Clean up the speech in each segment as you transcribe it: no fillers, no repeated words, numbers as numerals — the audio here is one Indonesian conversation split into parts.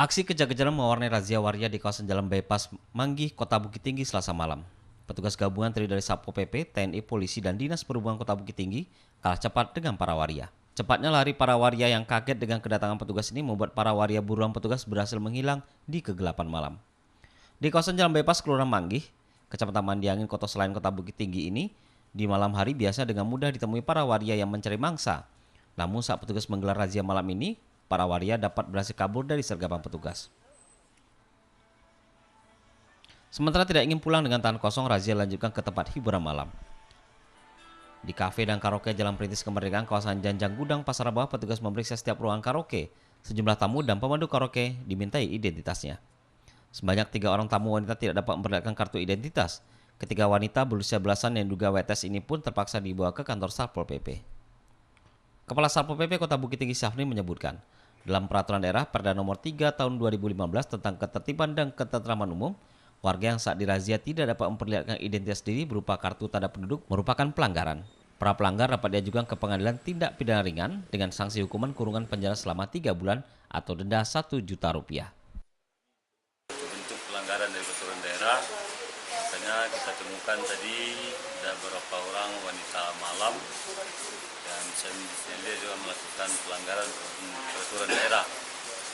Aksi kejar-kejaran mewarnai razia waria di kawasan Jalan Bypass Manggih, Kota Bukit Tinggi, Selasa malam. Petugas gabungan terdiri dari Satpol PP, TNI, Polisi, dan Dinas Perhubungan Kota Bukit Tinggi kalah cepat dengan para waria. Cepatnya lari para waria yang kaget dengan kedatangan petugas ini membuat para waria buruan petugas berhasil menghilang di kegelapan malam. Di kawasan Jalan Bypass Kelurahan Manggih, Kecamatan Mandiangin, Kota Selain, Kota Bukit Tinggi ini, di malam hari biasa dengan mudah ditemui para waria yang mencari mangsa. Namun saat petugas menggelar razia malam ini, para waria dapat berhasil kabur dari sergapan petugas. Sementara tidak ingin pulang dengan tangan kosong, razia lanjutkan ke tempat hiburan malam. Di kafe dan karaoke Jalan Perintis Kemerdekaan, kawasan Janjang Gudang, Pasar Bawah, petugas memeriksa setiap ruangan karaoke. Sejumlah tamu dan pemandu karaoke dimintai identitasnya. Sebanyak 3 orang tamu wanita tidak dapat memperlihatkan kartu identitas. Ketiga wanita berusia belasan yang diduga WTS ini pun terpaksa dibawa ke kantor Satpol PP. Kepala Satpol PP Kota Bukit Tinggi Syafni menyebutkan, dalam Peraturan Daerah Perda Nomor 3 Tahun 2015 tentang Ketertiban dan Ketentraman Umum, warga yang saat dirazia tidak dapat memperlihatkan identitas diri berupa kartu tanda penduduk merupakan pelanggaran. Para pelanggar dapat diajukan ke pengadilan tindak pidana ringan dengan sanksi hukuman kurungan penjara selama 3 bulan atau denda Rp1.000.000. Untuk pelanggaran dari peraturan daerah, makanya kita temukan tadi ada beberapa orang wanita malam dan saya juga melakukan pelanggaran peraturan daerah.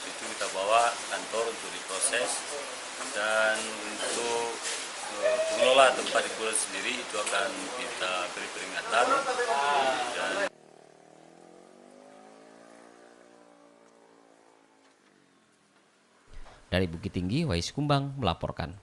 Itu kita bawa kantor untuk diproses dan untuk pengelola tempat hiburan sendiri itu akan kita beri peringatan. Dari Bukit Tinggi, Wahyu Kumbang melaporkan.